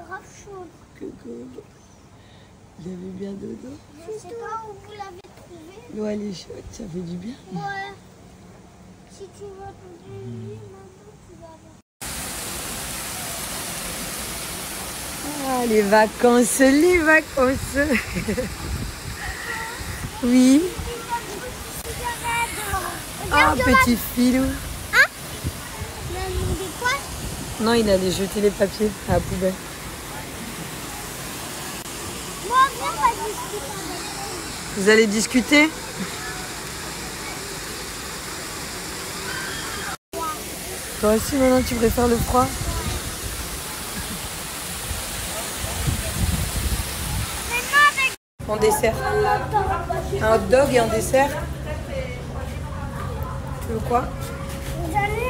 grave chaud. Coucou. Vous avez bien dodo? Je sais pas où vous l'avez trouvé. L'eau elle est chaude, ça fait du bien. Ouais. Si tu veux te baigner, maintenant tu vas voir. Ah, les vacances, les vacances. Oui. Ah, petit filou. Hein? Des quoi? Non, il allait jeter les papiers à la poubelle. Moi, viens, on va discuter avec Vous allez discuter? Toi aussi, maintenant, tu préfères le froid? En dessert. Un hot dog et un dessert. Tu veux quoi?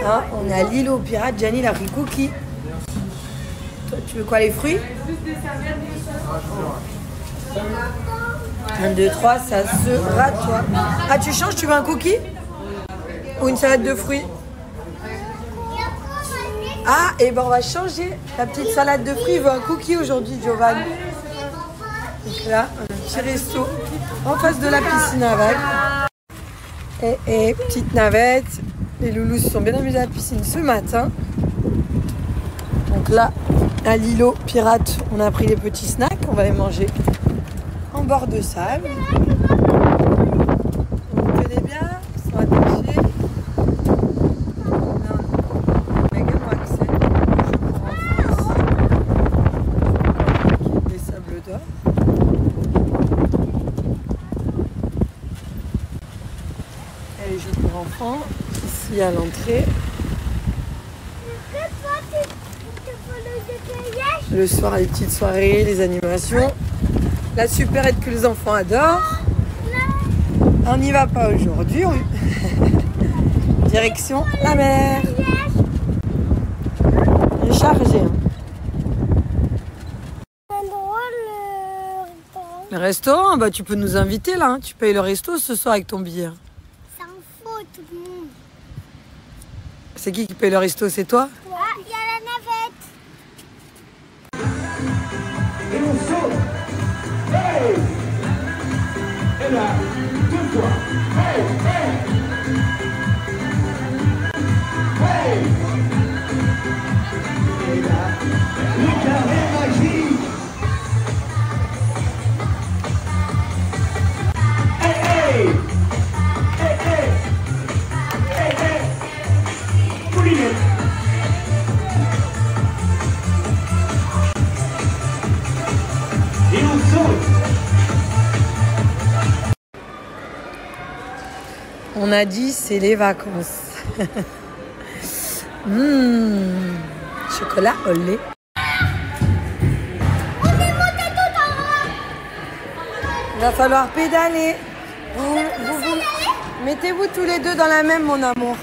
Hein, on est à l'île aux pirates. Gianni, il a pris cookie. Toi, tu veux quoi, les fruits? 1, 2, 3, ça sera toi. Ah, tu changes? Tu veux un cookie? Ou une salade de fruits? Ah, et ben on va changer. La petite salade de fruits veut un cookie aujourd'hui, Giovanni. Donc là, un petit resto en face de la piscine à vagues. Et petite navette. Les loulous se sont bien amusés à la piscine ce matin. Donc là, à l'îlot pirate, on a pris les petits snacks. On va les manger en bord de sable. Vous connaissez bien, ils sont attachés. Des sables d'or. Et les jeux pour enfants, ici à l'entrée. Le soir, les petites soirées, les animations. La supérette que les enfants adorent. On n'y va pas aujourd'hui. Direction la mer. Il est chargé. Hein. Le restaurant, bah, tu peux nous inviter là. Hein. Tu payes le resto ce soir avec ton billet. Ça en faut tout le monde. C'est qui paye le resto? C'est toi? Ouais, il y a la navette. Et on saute. Hey! Et là, 2 fois. Hey! Hey! Hey! Et là, le carré magique. Hey! Hey! Hey! Hey! Hey! Hey! Moulinette. Et on saute. On a dit c'est les vacances. Chocolat au lait. Il va falloir pédaler. Mettez-vous tous les deux dans la même, mon amour.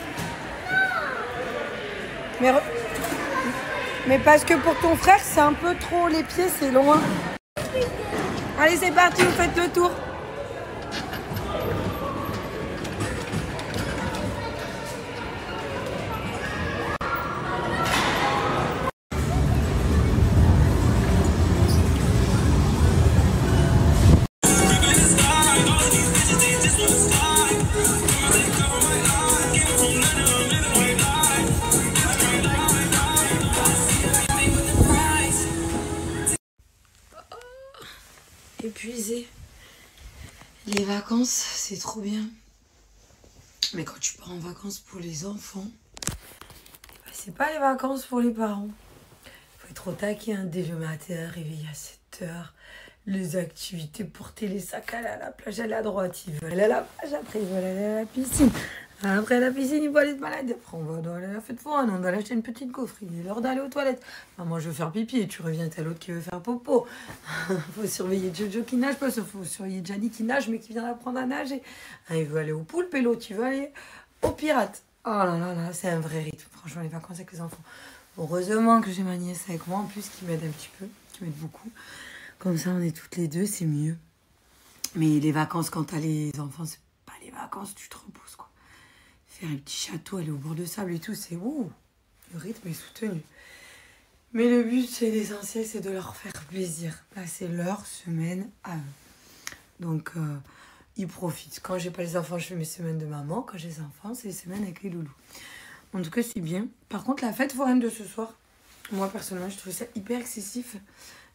Mais parce que pour ton frère, c'est un peu trop, les pieds, c'est loin. Allez, c'est parti, vous faites le tour. Épuisé. Les vacances, c'est trop bien. Mais quand tu pars en vacances pour les enfants, bah, c'est pas les vacances pour les parents. Faut être au taquet, hein, déjeuner matin, réveiller à 7 h. Les activités, porter les sacs, aller à la plage, aller à droite, ils veulent aller à la plage, après ils veulent aller à la piscine. Après la piscine, ils vont aller se balader. Après, on doit aller à la fête foraine, on doit aller acheter une petite gaufrerie. Il est l'heure d'aller aux toilettes. Enfin, moi, je veux faire pipi et tu reviens, t'as l'autre qui veut faire popo. Faut surveiller Jojo qui nage pas, faut surveiller Gianni qui nage mais qui vient d'apprendre à nager. Il veut aller au poulpe et l'autre, il veut aller au pirate. Oh là là là, c'est un vrai rythme. Franchement, les vacances avec les enfants. Heureusement que j'ai ma nièce avec moi en plus qui m'aide un petit peu, qui m'aide beaucoup. Comme ça, on est toutes les deux, c'est mieux. Mais les vacances, quand t'as les enfants, c'est pas les vacances, tu te reposes, quoi. Faire les petits châteaux, aller au bord de sable et tout, c'est ouh, le rythme est soutenu. Mais le but, c'est l'essentiel, c'est de leur faire plaisir. Là, c'est leur semaine à eux. Donc, ils profitent. Quand j'ai pas les enfants, je fais mes semaines de maman. Quand j'ai les enfants, c'est les semaines avec les loulous. En tout cas, c'est bien. Par contre, la fête foraine de ce soir, moi, personnellement, je trouvais ça hyper excessif.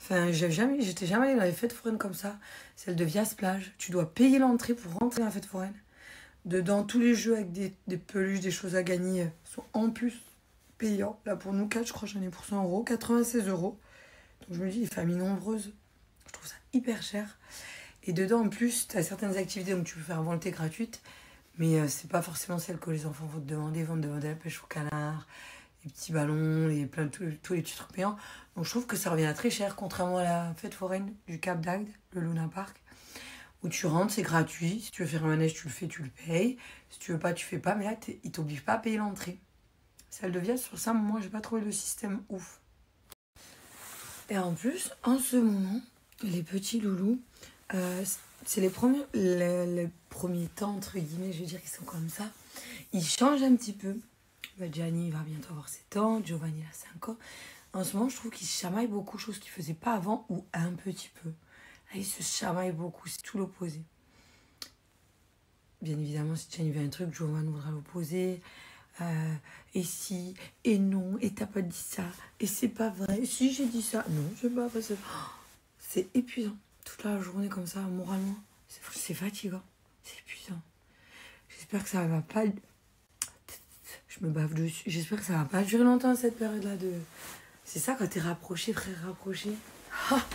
Enfin, j'étais jamais allée dans les fêtes foraines comme ça. Celle de Vias-Plage. Tu dois payer l'entrée pour rentrer dans la fête foraine. Dedans, tous les jeux avec des peluches, des choses à gagner sont en plus payants. Là, pour nous 4, je crois que j'en ai pour 100 €, 96 €. Donc, je me dis, les familles nombreuses, je trouve ça hyper cher. Et dedans, en plus, tu as certaines activités donc tu peux faire volonté gratuite. Mais c'est pas forcément celle que les enfants vont te demander. Ils vont te demander la pêche au canard, les petits ballons, tous les petits trucs payants. Donc, je trouve que ça revient à très cher, contrairement à la fête foraine du Cap d'Agde, le Luna Park. Où tu rentres, c'est gratuit. Si tu veux faire un manège, tu le fais, tu le payes. Si tu veux pas, tu fais pas. Mais là, ils t'obligent pas à payer l'entrée. Celle de Vias, sur ça, moi, j'ai pas trouvé le système ouf. Et en plus, en ce moment, les petits loulous, c'est les premiers temps, entre guillemets, je veux dire, qui sont comme ça. Ils changent un petit peu. Gianni va bientôt avoir 7 ans. Giovanni, il a 5 ans. En ce moment, je trouve qu'ils se chamaillent beaucoup, chose qu'ils faisaient pas avant ou un petit peu. Là, ils se chamaillent beaucoup, c'est tout l'opposé. Bien évidemment, si Gianni veut un truc, Giovanni voudra l'opposé. Et si, et non, et t'as pas dit ça, et c'est pas vrai. Si, j'ai dit ça. Non, c'est pas vrai. C'est épuisant. Toute la journée comme ça, moralement. C'est fatigant. C'est épuisant. J'espère que ça va pas... Je me bave dessus. J'espère que ça va pas durer longtemps, cette période-là de... C'est ça, quand t'es rapproché, frère rapproché. Ah,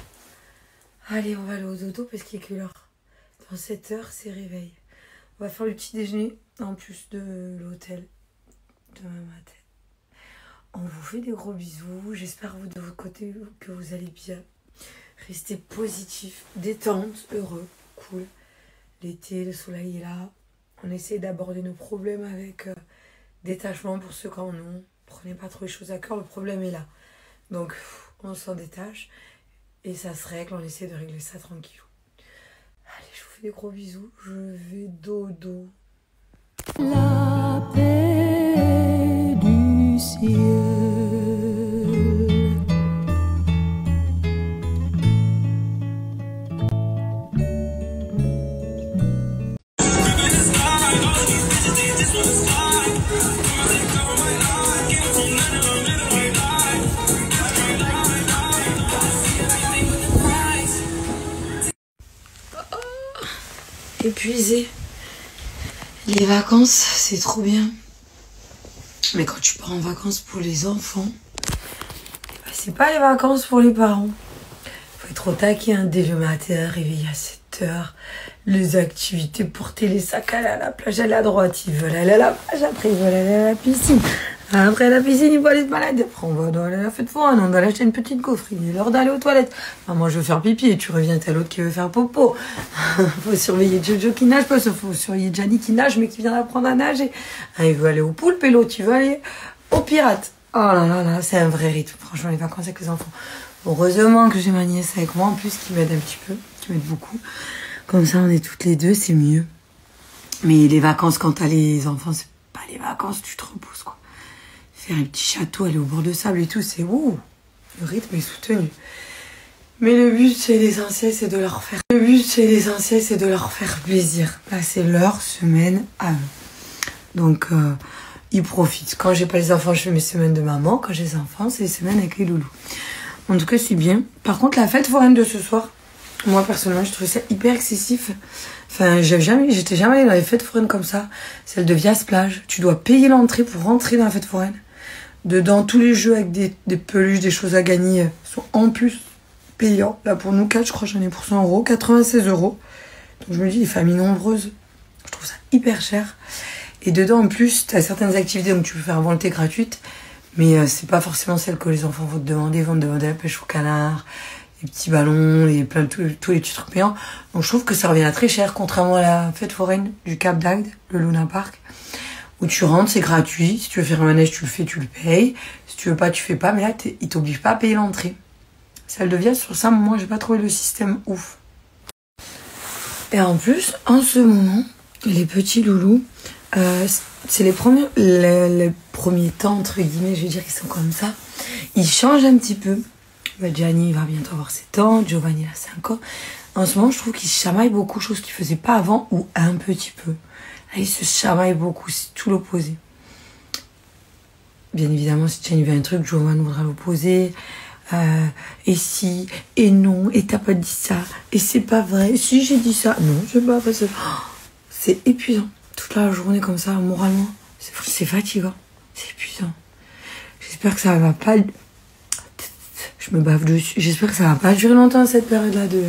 allez, on va aller au dodo parce qu'il est quelle heure? Dans 7 heures, c'est réveil. On va faire le petit déjeuner en plus de l'hôtel demain matin. On vous fait des gros bisous. J'espère vous de votre côté que vous allez bien. Restez positif, détente, heureux, cool. L'été, le soleil est là. On essaie d'aborder nos problèmes avec détachement pour ceux qui en ont. Prenez pas trop les choses à cœur, le problème est là. Donc, on s'en détache et ça se règle. On essaie de régler ça tranquille. Allez, je vous fais des gros bisous. Je vais dodo. La paix du ciel. Épuisé. Les vacances, c'est trop bien. Mais quand tu pars en vacances pour les enfants, bah c'est pas les vacances pour les parents. Faut être au taquet, hein, dès le matin, réveiller à 7 heures. Les activités, porter les sacs, aller à la plage, aller à droite. Ils veulent aller à la plage, après ils veulent aller à la piscine. Après la piscine, ils vont aller se balader. Après, on doit aller à la fête foraine, on doit aller acheter une petite gaufre. Il est l'heure d'aller aux toilettes. Enfin, moi, je veux faire pipi et tu reviens, t'as l'autre qui veut faire popo. Faut surveiller Jojo qui nage pas, faut surveiller Gianni qui nage, mais qui vient d'apprendre à nager. Il veut aller au poulpe et l'autre, il veut aller au pirate. Oh là là là, c'est un vrai rythme. Franchement, les vacances avec les enfants. Heureusement que j'ai ma nièce avec moi, en plus, qui m'aide un petit peu, qui m'aide beaucoup. Comme ça, on est toutes les deux, c'est mieux. Mais les vacances, quand t'as les enfants, c'est pas les vacances, tu te reposes, quoi. Faire un petit château, aller au bord de sable et tout, c'est ouh, le rythme est soutenu. Mais le but, c'est l'essentiel, c'est de leur faire. Le but, c'est l'essentiel, c'est de leur faire plaisir. Là, c'est leur semaine à eux. Donc, ils profitent. Quand j'ai pas les enfants, je fais mes semaines de maman. Quand j'ai les enfants, c'est les semaines avec les loulous. En tout cas, c'est bien. Par contre, la fête foraine de ce soir, moi, personnellement, je trouvais ça hyper excessif. Enfin, j'étais jamais allée dans les fêtes foraines comme ça. Celle de Vias-Plage. Tu dois payer l'entrée pour rentrer dans la fête foraine. Dedans, tous les jeux avec des peluches, des choses à gagner sont en plus payants. Là, pour nous 4, je crois que j'en ai pour 100 €, 96 €. Donc, je me dis, les familles nombreuses, je trouve ça hyper cher. Et dedans, en plus, tu as certaines activités donc tu peux faire volonté gratuite. Mais c'est pas forcément celle que les enfants vont te demander. Ils vont te demander la pêche au canard, les petits ballons, tous les petits trucs payants. Donc, je trouve que ça revient à très cher, contrairement à la fête foraine du Cap d'Agde, le Luna Park. Où tu rentres, c'est gratuit. Si tu veux faire un manège, tu le fais, tu le payes. Si tu veux pas, tu fais pas. Mais là, ils t'obligent pas à payer l'entrée. Celle de Vias, sur ça, moi, j'ai pas trouvé le système ouf. Et en plus, en ce moment, les petits loulous, c'est les premiers temps, entre guillemets, je veux dire, qui sont comme ça. Il change un petit peu. Gianni va bientôt avoir 7 ans, Giovanni il a 5 ans. En ce moment, je trouve qu'il se chamaille beaucoup, chose qu'il faisait pas avant, ou un petit peu. Là, il se chamaille beaucoup, c'est tout l'opposé. Bien évidemment, si Gianni veut un truc, Giovanni voudra l'opposer. Et si, et non, et t'as pas dit ça, et c'est pas vrai, si j'ai dit ça, non, je sais pas, c'est épuisant. Toute la journée comme ça, moralement, c'est fatigant, c'est épuisant. J'espère que ça va pas... Je me bave dessus. J'espère que ça va pas durer longtemps cette période-là de...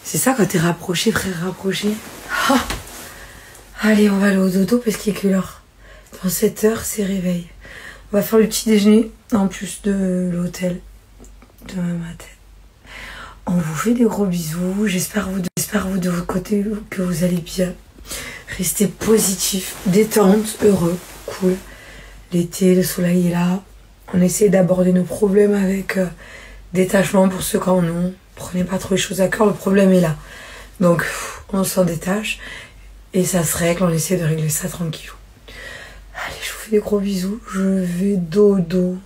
C'est ça quand t'es rapproché, frère rapproché. Ah. Allez, on va aller au dodo parce qu'il est que l'heure. Dans 7 heures, c'est réveil. On va faire le petit déjeuner en plus de l'hôtel. Demain matin. On vous fait des gros bisous. J'espère vous de votre côté que vous allez bien. Restez positif, détente, heureux, cool. L'été, le soleil est là. On essaie d'aborder nos problèmes avec détachement pour ceux qui en ont. Prenez pas trop les choses à cœur, le problème est là. Donc, on s'en détache et ça se règle, on essaie de régler ça tranquillou. Allez, je vous fais des gros bisous. Je vais dodo.